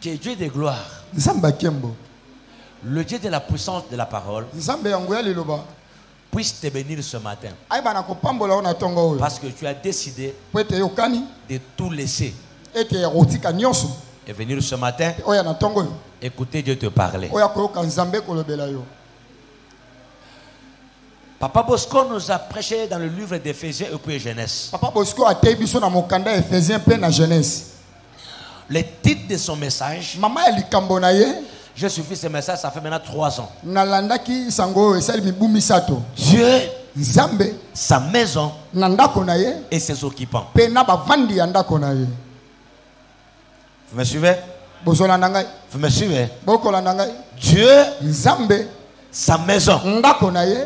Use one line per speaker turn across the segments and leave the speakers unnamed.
Que Dieu de gloire, le Dieu de la puissance de la parole, puisse te bénir ce matin. Parce que tu as décidé de tout laisser et venir ce matin écouter Dieu te parler. Papa Bosco nous a prêché dans le livre d'Éphésiens et puis Genèse.
Papa Bosco a été biso na mokanda Éphésiens pe na Genèse.
Le titre de son message,
Mama likambo na ye,
j'ai suivi ce message, ça fait maintenant 3 ans.
Nalandaki sango esali mibumi sato.
Dieu,
Nzambe,
sa maison
nandako na ye
et ses occupants.
pe na bavandi ya ndako na ye.
Vous me suivez?
Bozolanda ngai.
Vous me suivez?
Bokolanda ngai.
Dieu,
Nzambe,
sa maison
ndako na ye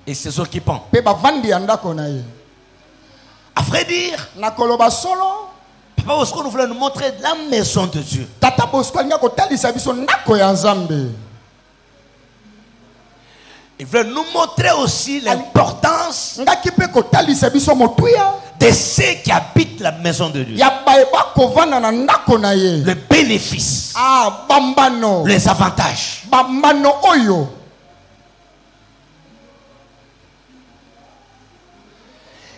et ses occupants.
pe bavandi ya ndako na ye.
À vrai dire,
Nakoloba solo.
Papa Bosco nous voulait nous montrer la maison de Dieu.
Tata Bosco alinga kotalisa biso ndako ya Nzambe.
Il voulait nous montrer aussi l'importance
Ngaki pe kotalisa biso motuya
de ceux qui habitent la maison de Dieu.
ya baeba kovanda na ndako na ye.
Le bénéfice,
Ah, bambano.
les avantages.
Bambano oyo.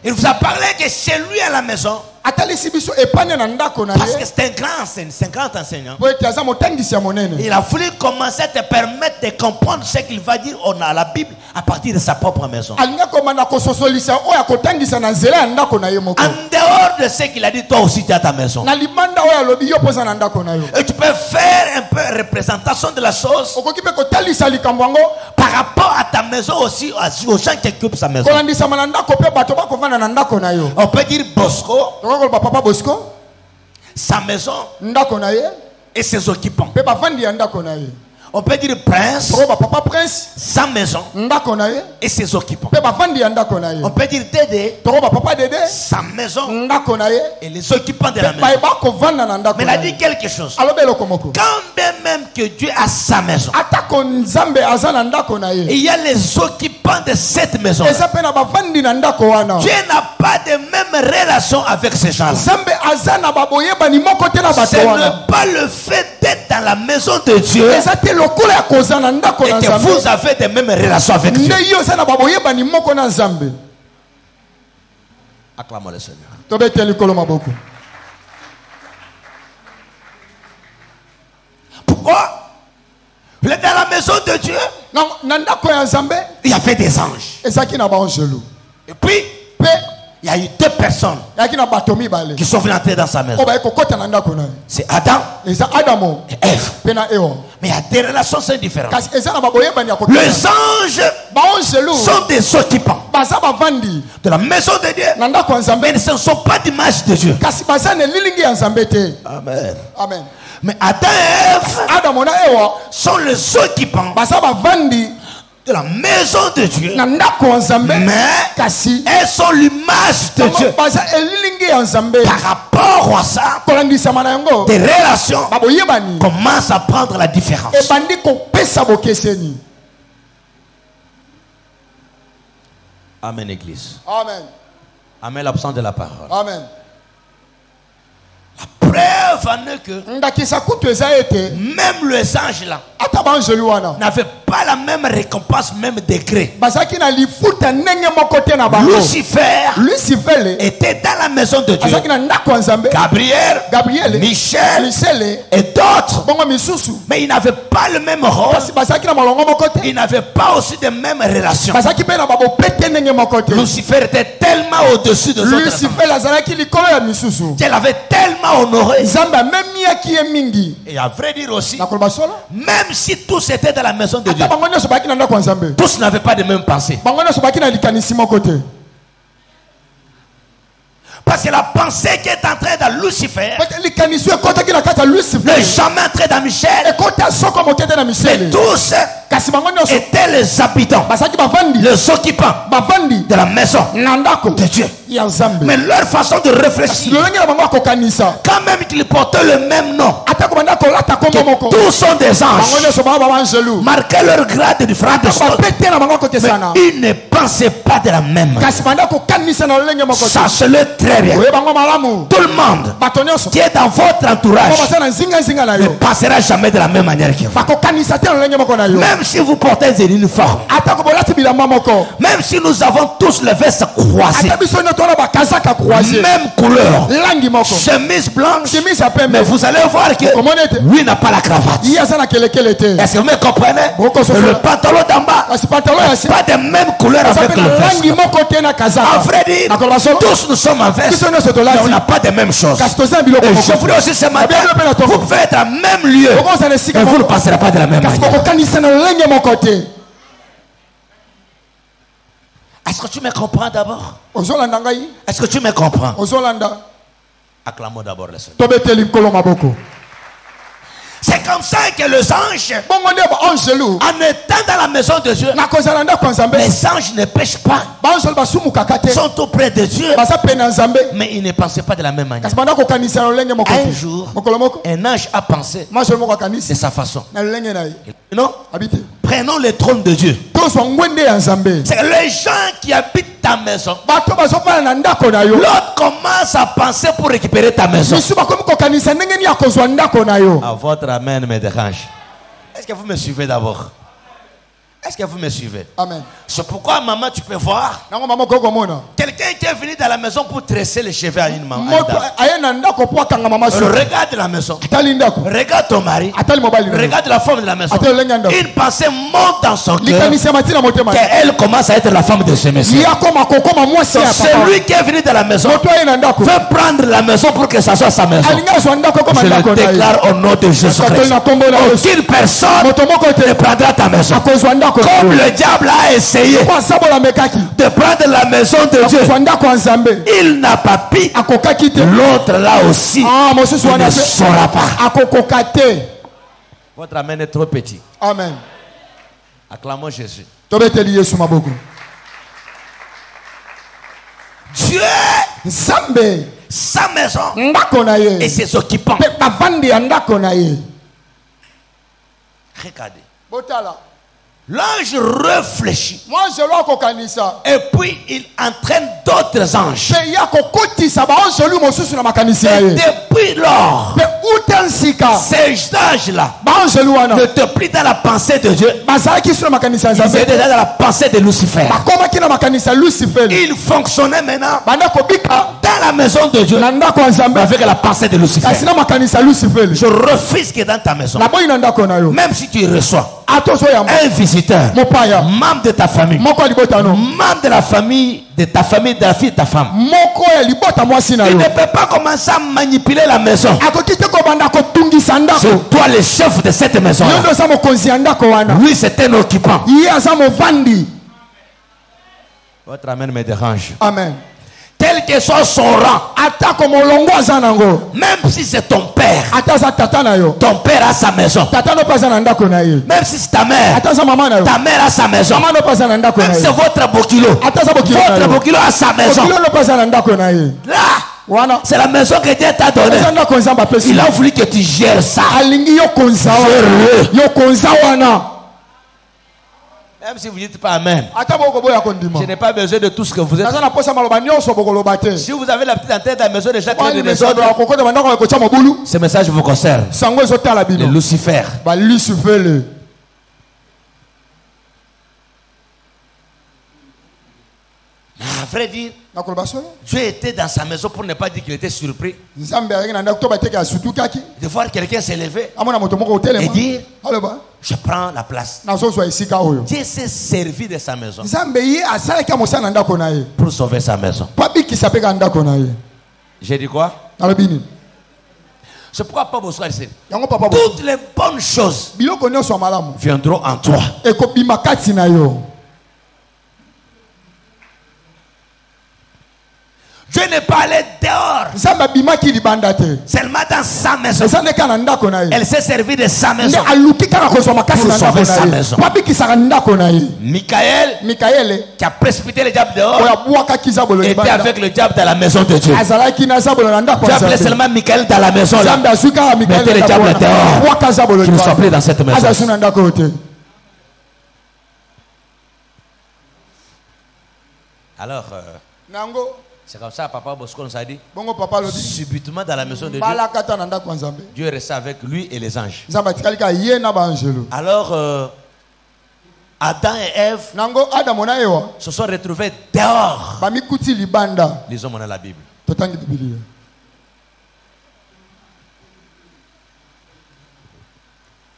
Il vous a parlé que c'est lui à la maison.
Atalisi biso epane na ndako na
Parce que
ye.
c'est un grand enseignant. C'est un grand enseignant.
Po ete aza motangisi ya monene.
Il a voulu commencer à te permettre de comprendre ce qu'il va dire on a la Bible à partir de sa propre maison.
Alinga komanda kososolisa oyo akotangisa na nzela ya ndako na ye moko.
En dehors de ce qu'il a dit, toi aussi tu as ta maison.
Na libanda oyo alobi yo poza na ndako na yo.
Et tu peux faire un peu représentation de la chose
Okoki pe kotalisa likambo yango
par rapport à ta maison aussi, aux gens qui occupent sa maison.
kolandisa na ndako pe bato bakovanda na ndako na yo.
On peut dire Bosco,
Tokoloba Papa Bosco
sa maison
ndako na ye
et ses occupants.
pe bavandi ya ndako na ye.
On peut dire Prince,
Tokoloba Papa Prince
sa maison
ndako na ye
et ses occupants.
pe bavandi ya ndako na ye.
On peut dire Dédé,
Tokoloba Papa Dede
sa maison
ndako na ye
et les occupants de la
pe
maison.
baeba kovanda na ndako
Mais il
na
a
ye.
dit quelque chose.
Alobi eloko moko.
Quand bien même que Dieu a sa maison,
Atako Nzambe aza na ndako na ye.
il y a les occupants de cette maison.
Eza pe na bavandi na ndako wana.
Dieu n'a pas de même relation avec ces gens-là.
Nzambe aza na baboyebani moko te na bato
Ce
wana.
n'est pas le fait d'être dans la maison de Dieu
Eza te lokola ya koza na ndako
et
na
que
Nzambe.
vous avez des mêmes relations avec Dieu.
Nde yo oza na baboyebani moko na Nzambe.
Acclamons le Seigneur.
Tobete likolo maboko.
Pourquoi? Il est dans la maison de Dieu.
Na ndako ya Nzambe
Il y avait des anges.
ezaki na baangelo.
Et puis,
Pe
il y a eu 2 personnes
yaki na bato mibale.
qui sont venues entrer dans sa maison.
O baye kokota na ndako na ye.
C'est Adam
Eza Adamo
et Ève.
pe na Ewa.
Mais il y a des relations très différentes.
Kasi eza na baboyebani ya kokota.
Les anges
Baangelo
sont des occupants
baza bavandi
de la maison de Dieu.
na ndako ya Nzambe.
Mais ce ne sont pas d'image de Dieu.
Kasi baza na lilingi ya Nzambe te.
Amen.
Amen.
Mais Adam et Ève
Adamo na Ewa
sont les occupants
baza bavandi
de la maison de Dieu.
na ndako ya Nzambe.
Mais
Kasi
elles sont l'image de Dieu.
baza elilingi ya Nzambe.
Par rapport à ça,
Kolandisama na yango
des relations
baboyebani
commencent à prendre la différence.
ebandi kopesa bokeseni.
Amen, Église.
Amen.
Amen, l'absence de la parole.
Amen.
La preuve en est que
Ndakisa kutu eza ete
même les anges là
ata baangelo wana
n'avaient pas la même récompense, même degré.
bazaki na lifuta ndenge moko te na bango.
Lucifer
Lucifele
était dans la maison de Dieu.
azaki na ndako ya Nzambe. Gabriel,
Michel
Michele
et d'autres.
bongo misusu
Mais ils n'avaient pas le même rôle.
kasi bazaki na molongo moko te.
Ils n'avaient pas aussi de mêmes relations.
bazaki pe na babope te ndenge moko te.
Lucifer était tellement au-dessus de autres.
Lucifele azalaki likolo ya misusu.
Dieu l'avait tellement honoré.
Nzambe amemiaki ye mingi.
Et à vrai dire aussi,
nakoloba solo
même si tous étaient dans la maison de Dieu,
ata bango nyonso baki na ndako ya Nzambe.
tous n'avaient pas de même pensée.
bango nyonso baki na likanisi moko te.
Parce que la pensée qui est entrée dans Lucifer
likanisi ekotaki na kati ya Lucifele
n'est jamais entrée dans Michel.
ekota soko moke te na
Mais
Michele.
tous
étaient les habitants, les occupants de la maison de Dieu. Mais leur façon de réfléchir, quand même qu'ils portaient le même nom, que tous sont des anges, marquaient leur grade de différentes choses, mais ils ne pensaient pas de la même manière. Sachez-le très bien. Tout le monde qui est dans votre entourage ne passera jamais de la même manière que vous. Même si vous portez un uniforme, même si nous avons tous les vestes croisées, même couleur, chemise blanche, mais vous allez voir que lui n'a pas la cravate. Est-ce que vous me comprenez? Le pantalon d'en bas n'est pas de même couleur avec le veste. En vrai dire, tous nous sommes en veste, mais on n'a pas de même choses. Et je voudrais aussi ce matin, vous pouvez être à même lieu, mais vous ne passerez pas de la même manière. Est-ce que tu me comprends d'abord? Est-ce que tu me comprends? Acclamons d'abord le Seigneur. C'est comme ça que les anges, en étant dans la maison de Dieu, les anges ne pêchent pas. Ils sont auprès de Dieu, mais ils ne pensaient pas de la même manière. Un jour, un ange a pensé de sa façon. Non? Prenons le trône de Dieu. C'est les gens qui habitent ta maison. L'autre commence à penser pour récupérer ta maison. À votre amen me dérange. Est-ce que vous me suivez d'abord? Est-ce que vous me suivez? Amen. C'est pourquoi, maman, tu peux voir quelqu'un qui est venu dans la maison pour tresser les cheveux à une maman. Regarde la maison. Regarde ton mari. Regarde la femme de la maison. Une pensée monte dans son cœur qu'elle commence à être la femme de ce monsieur. Celui qui est venu dans la maison veut prendre la maison pour que ça soit sa maison. Je le déclare au nom de Jésus-Christ. Aucune personne ne prendra ta maison. Comme le diable a essayé de prendre la maison de Dieu, il n'a pas pu. L'autre là aussi ne saura pas. Votre amen est trop petit. Amen. Acclamons Jésus. Dieu, sa maison et ses occupants. Regardez. L'ange réfléchit. Et puis il entraîne d'autres anges. Et depuis lors, ces anges-là n'étaient plus dans la pensée de Dieu. Ils étaient déjà dans la pensée de Lucifer. Ils fonctionnaient maintenant dans la maison de Dieu avec la pensée de Lucifer. Je refuse que dans ta maison, même si tu reçois un visiteur, membre de ta famille, membre de la famille, de ta famille, de la fille de ta femme, il ne peut pas commencer à manipuler la maison. C'est toi le chef de cette maison. Lui, c'est un occupant. Votre amen me dérange. Amen. Quel que soit son rang, même si c'est ton père, ton père a sa maison. Même si c'est ta mère a sa maison. Même si c'est votre bokilo a sa maison. Là, c'est la maison que Dieu t'a donnée. Il a voulu que tu gères ça. Même si vous ne dites pas Amen, je n'ai pas besoin de tout ce que vous êtes. Si vous avez la petite antenne à la maison de chaque l'un des autres, ce message vous concerne. Le Lucifer. À vrai dire, Dieu était dans sa maison pour ne pas dire qu'il était surpris de voir quelqu'un s'élever et dire je prends la place. Dieu s'est servi de sa maison pour sauver sa maison. J'ai dit quoi? C'est pourquoi pas bonsoir ici. Toutes les bonnes choses viendront en toi. Dieu Dieu n'est pas allé dehors. Seulement dans sa maison. Elle s'est servie de sa maison pour sauver sa maison. Michael, qui a précipité le diable dehors, était avec le diable dans la maison de Dieu. Tu appelais seulement Michael dans la maison là. Mettez le diable dehors. Qu'il ne soit plus dans cette maison. Alors, c'est comme ça, Papa Bosco nous a dit. Subitement dans la maison de Dieu, Dieu est resté avec lui et les anges. Alors, Adam et Ève se sont retrouvés dehors. Lisons maintenant la Bible.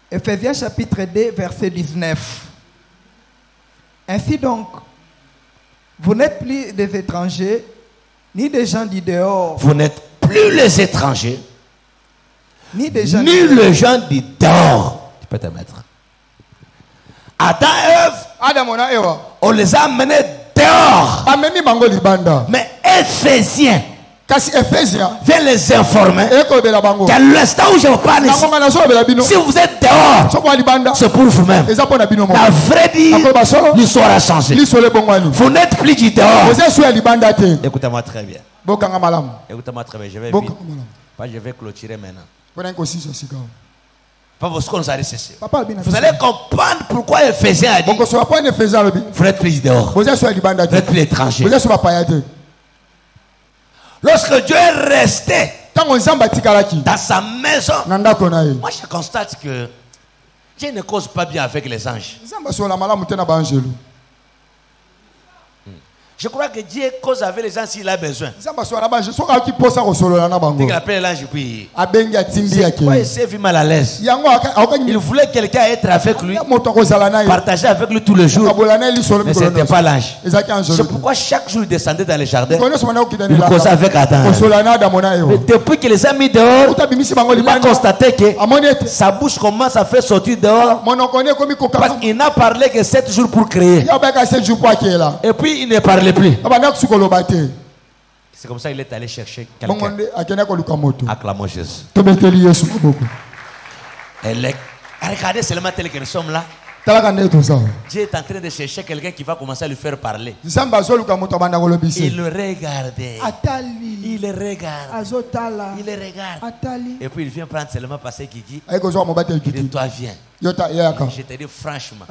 Ephésiens chapitre 2, verset 19. Ainsi donc, vous n'êtes plus des étrangers, ni des gens du dehors.
Vous n'êtes plus les étrangers,
ni des gens
les gens du dehors. Tu peux te mettre. Adam et Ève, on les a amenés dehors. Mais Éphésiens viens les informer qu'à l'instant où je vous parle ici, si vous êtes dehors, c'est pour vous-même. La vraie dire, l'histoire a changé. Vous n'êtes plus du dehors. Écoutez-moi très bien. Écoutez-moi très bien. Je vais clôturer maintenant. Vous allez comprendre pourquoi Éphésiens a dit vous n'êtes plus du dehors. Vous n'êtes plus étranger. Lorsque Dieu est resté dans sa maison, moi je constate que Dieu ne cause pas bien avec les anges. Je crois que Dieu cause avec les gens s'il a besoin. Il appelle l'ange puis il s'est vu mal à l'aise. Il voulait quelqu'un être avec lui, partager avec lui tous les jours. Mais ce n'était pas l'ange. C'est pourquoi chaque jour il descendait dans les jardins. Il causait avec Adam. Mais depuis qu'il les a mis dehors, il a constaté que sa bouche commence à faire sortir dehors. Parce qu'il n'a parlé que 7 jours pour créer. Et puis il ne parlait plus. C'est comme ça qu'il est allé chercher quelqu'un. Acclamons Jésus. Regardez seulement tel que nous sommes là. Dieu est en train de chercher quelqu'un qui va commencer à lui faire parler. Il le regardait. Il le regarde. Il le regarde. Et puis il vient prendre seulement passer Kiki. Il dit toi viens. Je te dis franchement,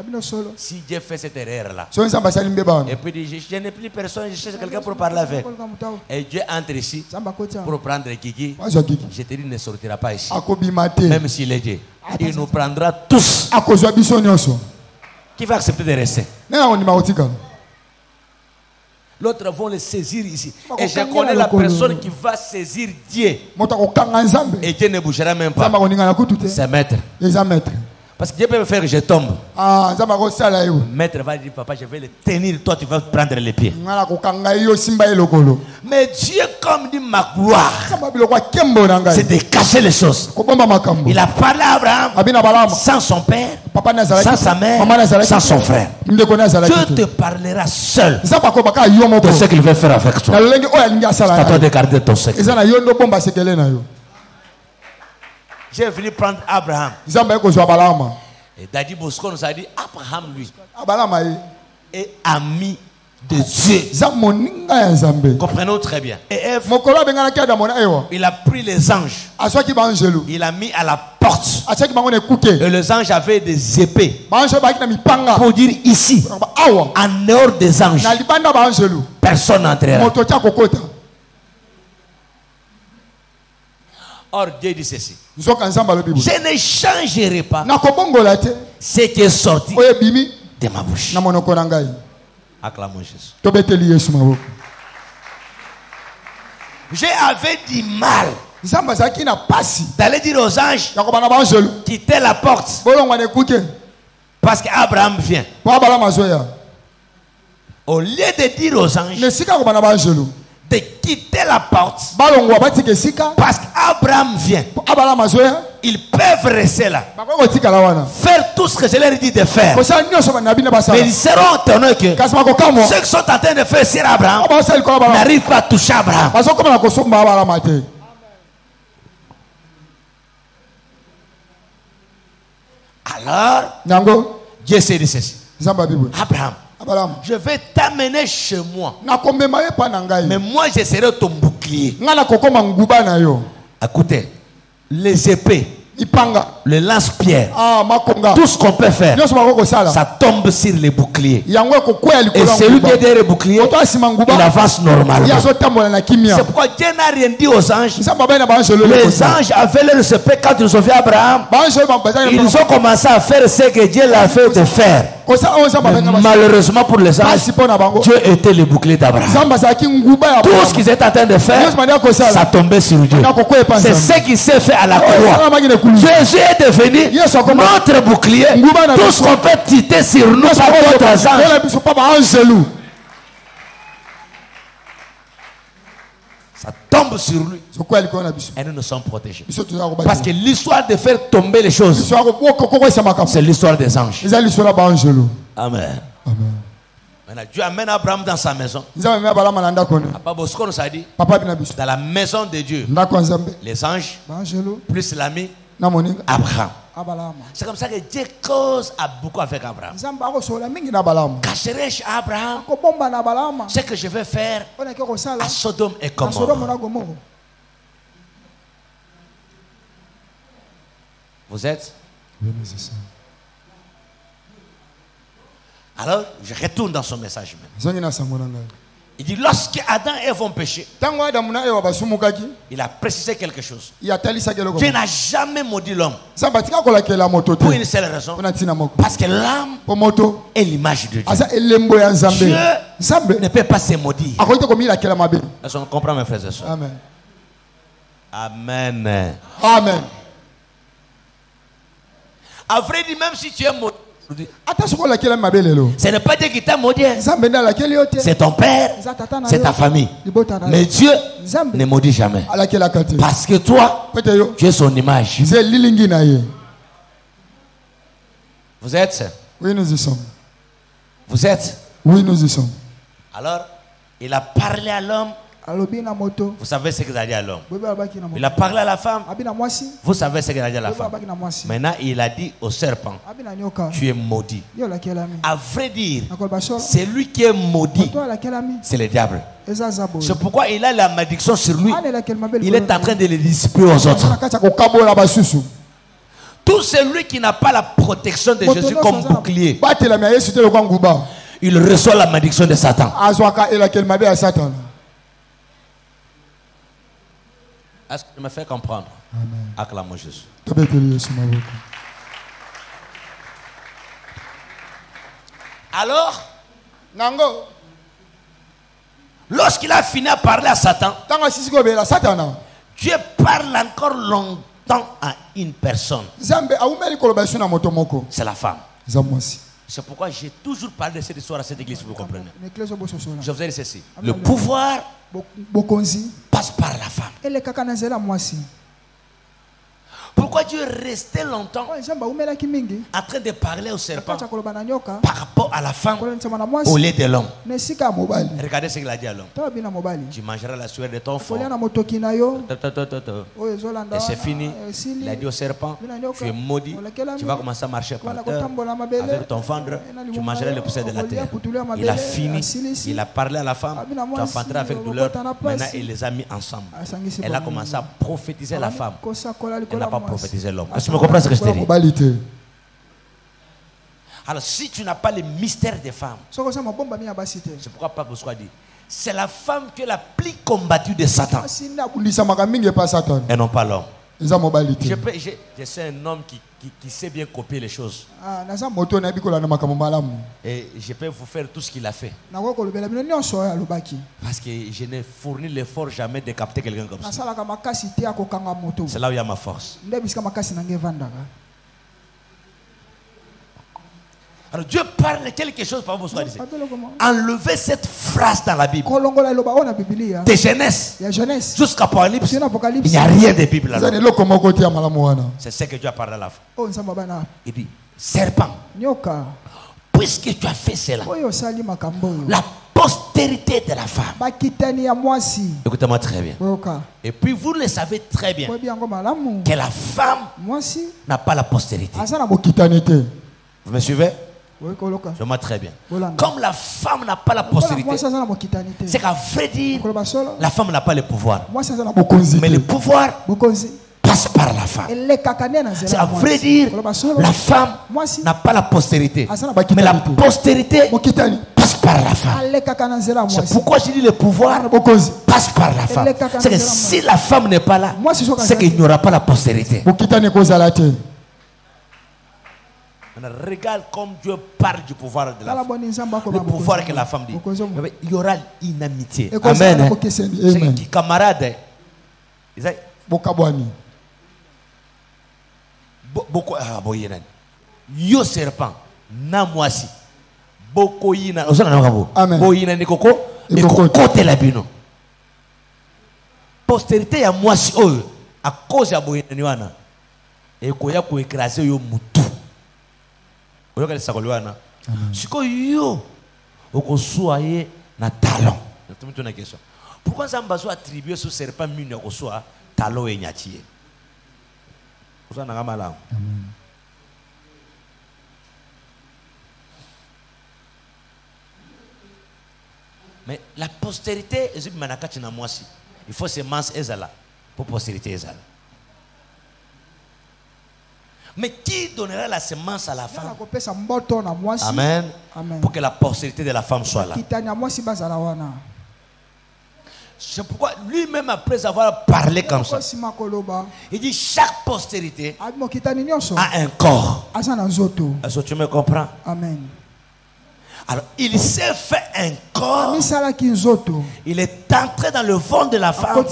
si Dieu fait cette erreur là, et puis il dit je n'ai plus personne, je cherche quelqu'un pour parler avec. Et Dieu entre ici pour prendre Kiki. Je te dis il ne sortira pas ici. Même s'il est Dieu. Il nous prendra tous. Qui va accepter de rester? L'autre vont le saisir ici. Et je connais la personne qui va saisir Dieu. Et Dieu ne bougera même pas. C'est maître. Parce que Dieu peut me faire que je tombe. Maître va dire papa, je vais le tenir, toi tu vas prendre les pieds. Mais Dieu, comme dit ma gloire, c'est de cacher les choses. Il a parlé à Abraham sans son père, sans sa mère, sans son frère. Dieu te parlera seul de ce qu'il veut faire avec toi. C'est à toi de garder ton secret. J'ai venu prendre Abraham. Et Daddy Bosco nous a dit Abraham, lui, est ami de Dieu. Comprenons très bien. Et Ève, il a pris les anges. Il a mis à la porte. Et les anges avaient des épées. Pour dire ici, en dehors des anges, personne n'entrera. Or Dieu dit ceci. Je ne changerai pas ce qui est sorti de ma bouche. Acclamons Jésus. J'avais du mal d'aller dire aux anges quitter la porte parce qu'Abraham vient. Au lieu de dire aux anges de quitter la porte parce qu'Abraham vient, ils peuvent rester là. Faire tout ce que je leur ai dit de faire. Mais ils seront étonnés que ceux qui sont en train de faire sur Abraham n'arrivent pas à toucher Abraham. Alors, Dieu s'est dit ceci. Abraham, je vais t'amener chez moi. Mais moi, je serai ton bouclier. Écoutez, les épées, le lance-pierre, tout ce qu'on peut faire, ça tombe sur les boucliers. Et celui qui est derrière le bouclier, il avance normalement. C'est pourquoi Dieu n'a rien dit aux anges. Les anges avaient le respect quand ils ont vu Abraham. Ils ont commencé à faire ce que Dieu l'a fait de faire. Mais malheureusement pour les anges, Dieu était le bouclier d'Abraham. Tout ce qu'ils étaient en train de faire, ça tombait sur Dieu. C'est ce qui s'est fait à la croix. Jésus est devenu notre bouclier. Tout ce qu'on peut titer sur nous par d'autres anges, ça tombe sur lui. Et nous sommes protégés. Parce que l'histoire de faire tomber les choses, c'est l'histoire des anges. Amen. Maintenant, Dieu amène Abraham dans sa maison. Papa Bosco nous a dit, dans la maison de Dieu, les anges, plus l'ami Abraham. C'est comme ça que Dieu cause à beaucoup avec Abraham. Cacherai-je à Abraham ce que je vais faire à Sodome et Gomorrhe. Vous êtes? Alors, je retourne dans son message même. Il dit, lorsque Adam et Ève ont péché, il a précisé quelque chose. Dieu n'a jamais maudit l'homme pour une seule raison. Parce que l'âme est l'image de Dieu. Dieu ne peut pas se maudire. Est-ce qu'on comprend, mes frères et sœurs? Amen. Amen.
Amen.
À vrai dire, même si tu es maudit, ce n'est pas Dieu qui t'a maudit. C'est ton père, c'est ta famille. Mais Dieu ne maudit jamais. Parce que toi, tu es son image. Vous êtes?
Oui, nous y sommes.
Vous êtes?
Oui, nous y sommes.
Alors, il a parlé à l'homme. Vous savez ce qu'il a dit à l'homme. Il a parlé à la femme. Vous savez ce qu'il a dit à la femme. Maintenant, il a dit au serpent, tu es maudit. À vrai dire, c'est lui qui est maudit. C'est le diable. C'est pourquoi il a la malédiction sur lui. Il est en train de les distribuer aux autres. Tout celui qui n'a pas la protection de Jésus comme bouclier, il reçoit la malédiction de Satan. Est-ce que je me fais comprendre? Acclamons Jésus. Alors, lorsqu'il a fini à parler à Satan, Dieu parle encore longtemps à une personne. C'est la femme. C'est pourquoi j'ai toujours parlé de cette histoire à cette église, vous comprenez. Je vous ai dit ceci. Le pouvoir passe par la femme. Pourquoi Dieu restait longtemps en train de parler au serpent par rapport à la femme au lieu de l'homme? Regardez ce qu'il a dit à l'homme. Tu mangeras la sueur de ton front. Et c'est fini. Il a dit au serpent, tu es maudit. Tu vas commencer à marcher par terre avec ton ventre. Tu mangeras le poussière de la terre. Il a fini. Il a parlé à la femme. Tu as enfanté avec douleur. Maintenant, il les a mis ensemble. Elle a commencé à prophétiser la femme. Elle n'a pas prophétiser l'homme. Est-ce que tu me comprends ce que je te dis? Alors, si tu n'as pas le mystère des femmes, c'est pourquoi Papa Bosco dit, c'est la femme qui est la plus combattue de Satan et non pas l'homme. Je sais un homme qui sait bien copier les choses. Et je peux vous faire tout ce qu'il a fait. Parce que je n'ai fourni l'effort jamais de capter quelqu'un comme ça. C'est là où il y a ma force. Alors Dieu parle quelque chose par rapport à ça. Enlevez cette phrase dans la Bible. De Genèse jusqu'à Apocalypse, il n'y a rien de Bible là. C'est ce que Dieu a parlé à la fin. Il dit, serpent, puisque tu as fait cela, la postérité de la femme. Écoutez-moi très bien. Et puis vous le savez très bien que la femme n'a pas la postérité. Vous me suivez? Je vois très bien. Comme la femme n'a pas la postérité, c'est qu'à vrai dire, la femme n'a pas le pouvoir. Mais le pouvoir passe par la femme. C'est à vrai dire, la femme n'a pas la postérité. Mais la postérité passe par la femme. C'est pourquoi je dis le pouvoir passe par la femme. C'est que si la femme n'est pas là, c'est qu'il n'y aura pas la postérité. Regarde comme Dieu parle du pouvoir de la femme. Le pouvoir que la femme dit. Il y aura une amitié. Amen. C'est camarade. Yo serpent. Na moisi. Boko yina. Boyina ni koko. Et kote la bino. Postérité ya moisi oyo. À cause ya boyina ni wana. Et koya ko écraser yo mutu. Siko yo okosoye na talon. Pourquoi ça m'a attribué ce serpent mine okosoa talon et nyatié? Mais la postérité, il faut semence ezala pour postérité ezala. Mais qui donnera la semence à la femme? Amen. Pour que la postérité de la femme soit là. C'est pourquoi lui-même, après avoir parlé comme ça, il dit chaque postérité a un corps. Est-ce que tu me comprends? Amen. Alors, il s'est fait un corps. Il est entré dans le ventre de la femme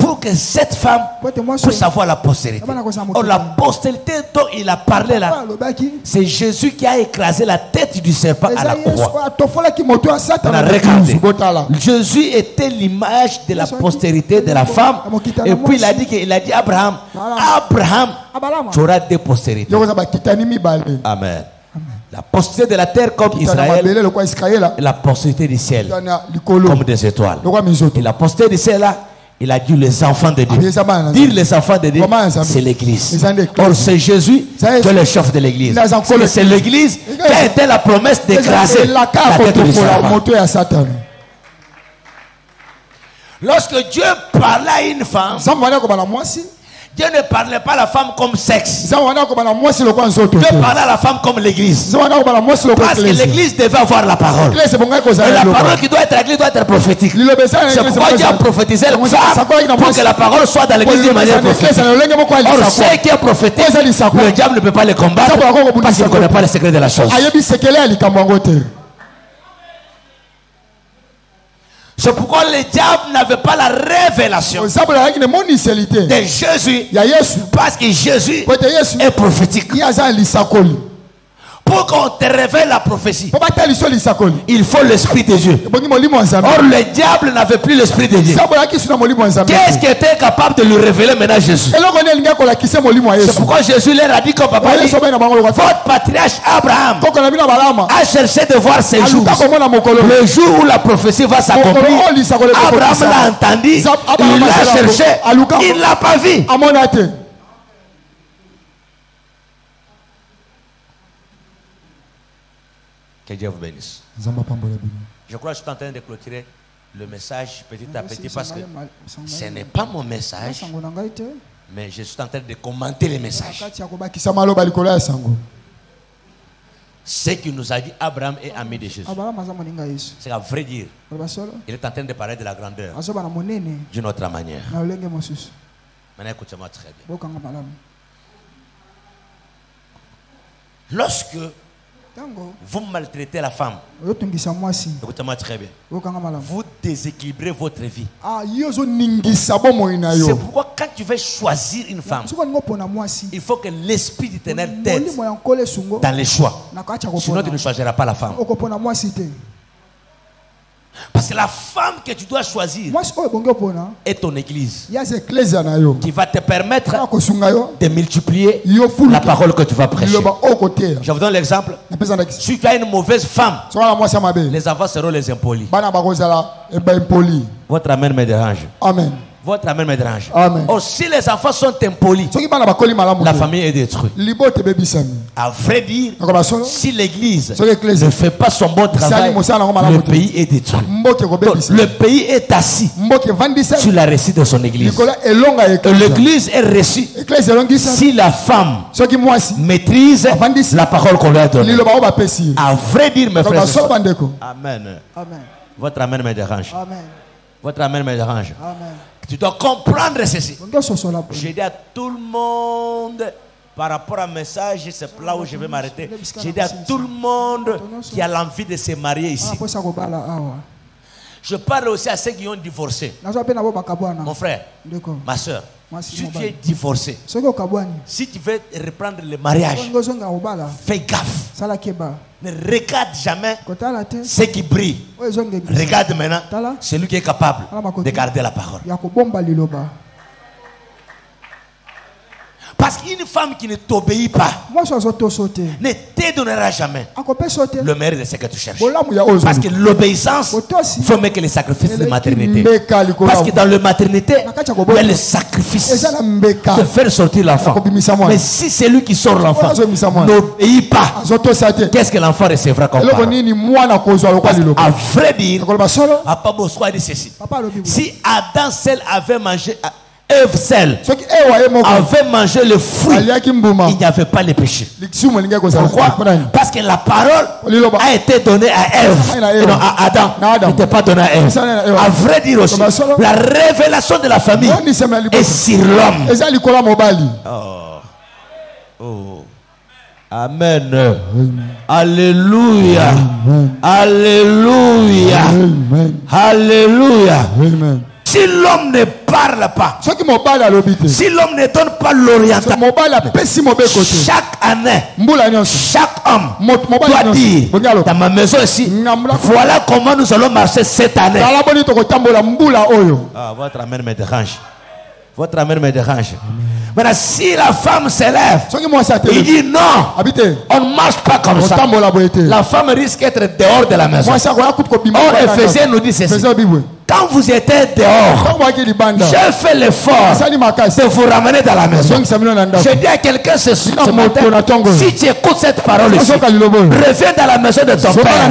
pour que cette femme puisse avoir la postérité. Or, la postérité dont il a parlé là, c'est Jésus qui a écrasé la tête du serpent à la croix. Jésus était l'image de la postérité de la femme. Et puis il a dit Abraham, tu auras des postérités. Amen. La postérité de la terre comme Israël, et la postérité du ciel comme des étoiles. Et la postérité du ciel là, il a dit les enfants de Dieu. Dire les enfants de Dieu, c'est l'église. Or c'est Jésus qui est le chef de l'église. C'est l'église qui a été la promesse d'écraser la tête du serpent. Lorsque Dieu parlait à une femme, Dieu ne parlait pas à la femme comme sexe. Dieu parlait à la femme comme l'église. Parce que l'église devait avoir la parole. Et la parole qui doit être l'église doit être prophétique. C'est pourquoi Dieu a prophétisé le femme pour que la parole soit dans l'église d'une manière prophétique. Or, ce qui est prophétique, le diable ne peut pas les combattre parce qu'il ne connaît pas les secrets de la chose. C'est pourquoi le diable n'avait pas la révélation de Jésus. Parce que Jésus est prophétique. Pour qu'on te révèle la prophétie, il faut l'esprit de Dieu. Or le diable n'avait plus l'esprit de Dieu. Qu'est-ce qui était capable de lui révéler maintenant Jésus? C'est pourquoi Jésus leur a dit comme papa dit, votre patriarche Abraham a cherché de voir ces jours. Le jour où la prophétie va s'accomplir, Abraham l'a entendu, il l'a cherché, il ne l'a pas vu. Que Dieu vous bénisse. Je crois que je suis en train de clôturer le message petit à petit parce que ce n'est pas mon message, mais je suis en train de commenter les messages. Ce qu'il nous a dit Abraham est ami de Jésus. C'est à vrai dire, il est en train de parler de la grandeur d'une autre manière. Maintenant écoutez-moi très bien. Lorsque vous maltraitez la femme, écoutez-moi très bien, vous déséquilibrez votre vie. C'est pourquoi quand tu veux choisir une femme, il faut que l'esprit d'Éternel t'aide dans les choix.
Sinon, tu ne choisiras pas la femme. Parce que la femme que tu dois choisir est ton église qui va te permettre de multiplier la parole que tu vas prêcher. Je vous donne l'exemple. Si tu as une mauvaise femme, les enfants seront les impolis. Votre amen me dérange.
Amen.
Votre amen me dérange.
Amen.
Or, si les enfants sont impolis, la famille est détruite. À vrai dire, si l'église ne fait pas son bon travail, le pays est détruit. Donc, le pays est assis sur la réussite de son église. L'église est reçue si la femme maîtrise la parole qu'on lui a donnée. À vrai dire, mes frères, amen. Votre amen me dérange. Votre amen me dérange. Tu dois comprendre ceci. J'ai dit à tout le monde, par rapport à un message, c'est là où je vais m'arrêter. J'ai dit à tout le monde qui a l'envie de se marier ici. Je parle aussi à ceux qui ont divorcé. Mon frère, ma soeur, si tu es divorcé, si tu veux reprendre le mariage, fais gaffe. Ne regarde jamais ce qui brille. Regarde maintenant celui qui est capable de garder la parole. Parce qu'une femme qui ne t'obéit pas ne te donnera jamais le mérite de ce que tu cherches. Parce que l'obéissance, il faut mettre les sacrifices de maternité. Parce que dans la maternité, il y a le sacrifice de faire sortir l'enfant. Mais si c'est lui qui sort l'enfant n'obéit pas, qu'est-ce que l'enfant recevra comme parole? À vrai dire, Papa Bosco a dit ceci. Si Adam seul avait mangé, Ève seule avait mangé le fruit, il n'y avait pas le péché. Pourquoi? Parce que la parole a été donnée à Ève et non à Adam. N'était pas donnée à Ève. À vrai dire aussi, la révélation de la famille est sur l'homme. Oh. Amen. Alléluia. Alléluia. Alléluia. Si l'homme ne parle pas, si l'homme ne donne pas l'orientation, chaque année, chaque homme doit dire dans ma maison ici, voilà comment nous allons marcher cette année. Ah, votre amen me dérange. Votre amen me dérange. Maintenant, si la femme s'élève, il dit non, on ne marche pas comme ça. La femme risque d'être dehors de la maison. Or, Éphésiens nous dit ceci. Quand vous étiez dehors, j'ai fait l'effort de vous ramener dans la maison. Je dis à quelqu'un ce matin, si tu écoutes cette parole ici, reviens dans la maison de ton père.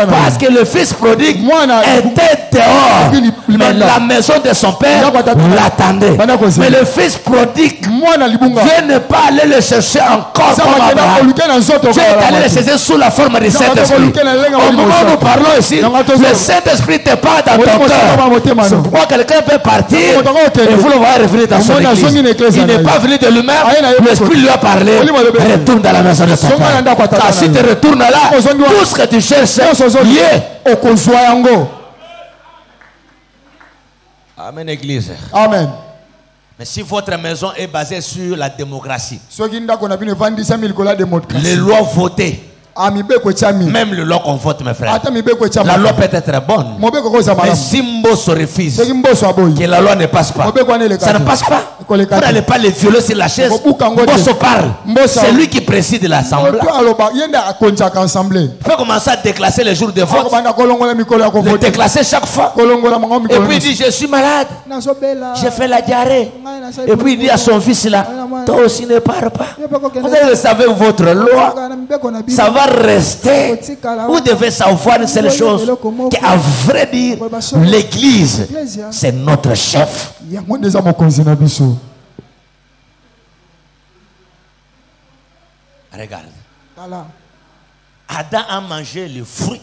Parce que le fils prodigue était dehors, mais la maison de son père l'attendait. Mais le fils prodigue, Dieu n'est pas allé le chercher encore comme Abraham. Dieu est allé le chercher sous la forme du Saint-Esprit. Au moment où nous parlons ici, le Saint-Esprit n'est pas dans ton cœur. C'est pourquoi quelqu'un peut partir et vous le voyez revenir dans son église. Il n'est pas venu de lui-même, l'Esprit lui a parlé. Retourne dans la maison de ton père. Car si tu retournes là, tout ce que tu cherches, y est. Amen, église.
Amen.
Mais si votre maison est basée sur la démocratie, les lois votées, même le loi qu'on vote, mes frères, la loi peut être bonne, mais si Mbosso refuse que la loi ne passe pas, ça ne passe pas. Vous n'allez pas les violer sur la chaise. Mbosso parle, c'est lui qui préside l'assemblée. Il faut commencer à déclasser les jours de vote, le déclasser chaque fois, et puis il dit je suis malade, j'ai fait la diarrhée, et puis il dit à son fils là, toi aussi ne pars pas. Vous savez votre loi, ça va rester. Vous devez savoir une seule chose, qu'à vrai dire, l'église, c'est notre chef. Regarde. Adam a mangé le fruit.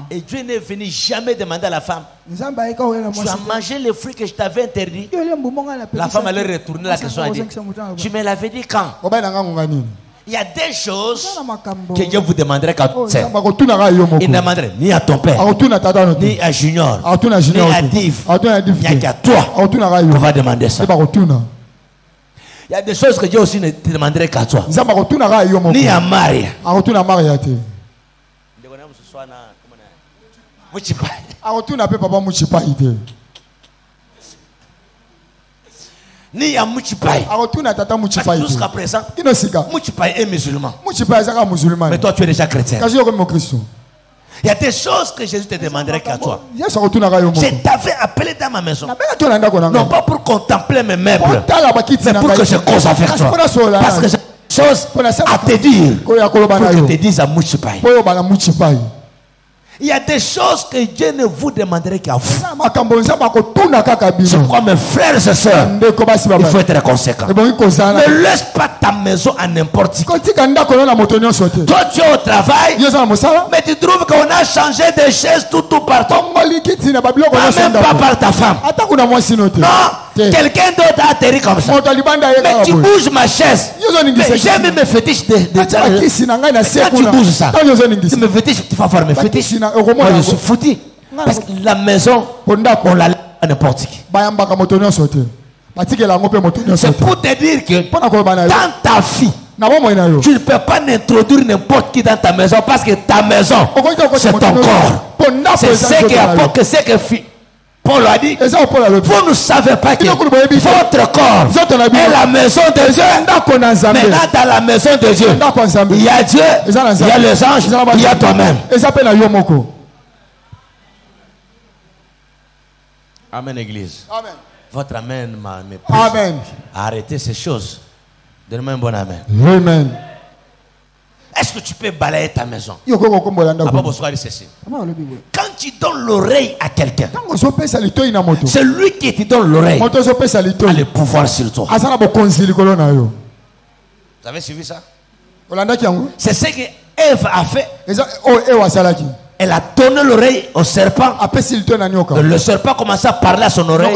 Et Dieu n'est venu jamais demander à la femme, tu as mangé le fruit que je t'avais interdit. La femme allait retourner la question et dire, tu me l'avais dit quand? Il y a des choses que Dieu vous demanderait quand c'est. Il ne demanderait ni à ton père, ni à Junior, ni à Div, ni à toi. On va demander ça.
Il y a des choses que Dieu aussi ne te demanderait qu'à toi. Ni à Maria. Ni à Muchipai. Jusqu'à présent, Muchipai est musulman. Mais toi, tu es déjà chrétien. Il y a des choses que Jésus te demanderait qu'à toi. Je t'avais appelé dans ma maison. Non pas pour contempler mes meubles, mais pour que je cause avec toi. Parce que j'ai des choses à te dire. Pour que te dise à Muchipai. Il y a des choses que Dieu ne vous demanderait qu'à vous. Je crois, mes frères et sœurs, il faut être conséquent. Ne laisse pas ta maison à n'importe qui. Toi, tu es au travail, mais tu trouves qu'on a changé de chaise tout partout. Même pas par ta femme. Non, quelqu'un d'autre a atterri comme ça. Mais tu bouges ma chaise. J'aime mes fétiches de quand tu bouges ça, tu me fétiches, tu vas voir mes fétiches. Moi je suis foutu. Parce que la maison, on la laisse à n'importe qui. C'est pour te dire que dans ta fille, tu ne peux pas introduire n'importe qui dans ta maison parce que ta maison, c'est ton corps. C'est ce que Paul a dit. Vous ne savez pas que votre corps est la maison de Dieu. Maintenant, dans la maison de Dieu, il y a Dieu, il y a les anges, il y a toi-même. Amen, Église.
Amen.
Votre amen m'a
Amen.
Arrêtez ces choses. Donne-moi un bon amen.
Amen.
Est-ce que tu peux balayer ta maison? Quand tu donnes l'oreille à quelqu'un, c'est lui qui te donne l'oreille a le pouvoir sur toi. Vous avez suivi ça? C'est ce que Ève a fait. Elle a donné l'oreille au serpent. Le serpent commença à parler à son oreille.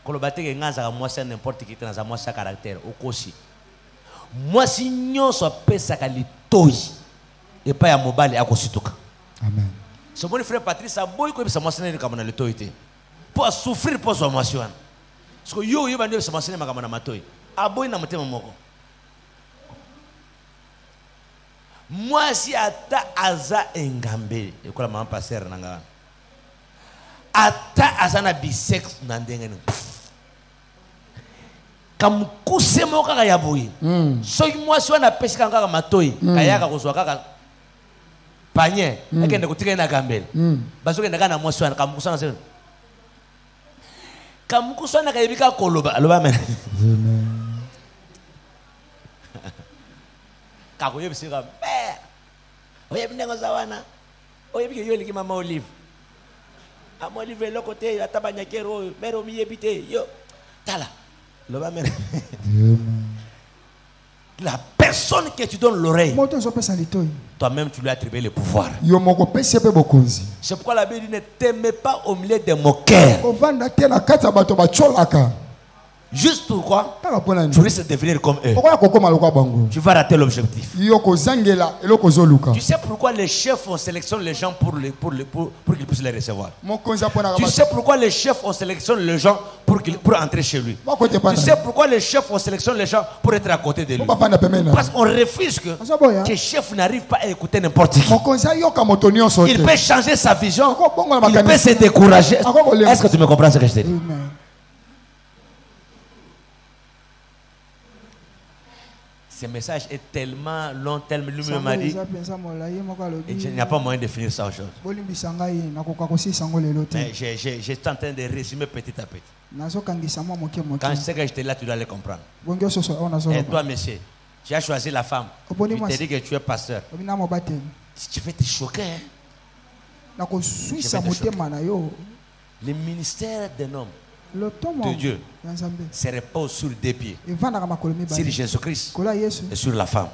Kolobateke ngaza ka mwasi n'importe qui dans mwasi sa caractère okosi mwasi nyonso pesa ka litoi et pas ya mobali akosituka.
Amen.
So mon frère Patrice aboy ko bisa mwasi ne kama na litoi te pour souffrir pour so mwasi wana parce que yo bande bisa mwasi ne kama na matoi aboy na motema moko mwasi ata aza engambe ekola mama passer nanga ata azana bisex na ndenge ni kam kusemo kaka ya boyi soki mwasi wana pesi kaka matoi kayaka kozwa kaka panye akende kutika na gambele bazoke ndaka na mwasi wana kam kusana se kam kusana kayebika koloba aloba men kako yebisika oyebinengo zawana oyebike yoli ki mama Olive Olive le côté atabanyakero mero miyebite yo tala la personne que tu donnes l'oreille, toi-même tu lui as attribué le pouvoir. C'est pourquoi la Bible dit ne t'aimez pas au milieu des moqueurs. Juste pourquoi tu risques de devenir comme eux. Tu vas rater l'objectif. Tu sais pourquoi les chefs ont sélectionné les gens pour qu'ils puissent les recevoir. Tu sais pourquoi les chefs ont sélectionné les gens pour entrer chez lui. Tu sais pourquoi les chefs ont sélectionné les gens pour être à côté de lui. Parce qu'on refuse que les chefs n'arrivent pas à écouter n'importe qui. Il peut changer sa vision. Il peut se décourager. Est-ce que tu me comprends ce que je te dis? Ce message est tellement long, tellement lui m'a dit. Et il n'y a pas moyen de finir ça aujourd'hui. Mais j'ai tenté de résumer petit à petit. Quand je sais que j'étais là, tu dois le comprendre. Et toi, monsieur, tu as choisi la femme. Tu t'es dit que tu es pasteur. Tu vas te choquer. Le ministère d'un homme de Dieu se repose sur deux pieds, sur Jésus-Christ et sur la femme.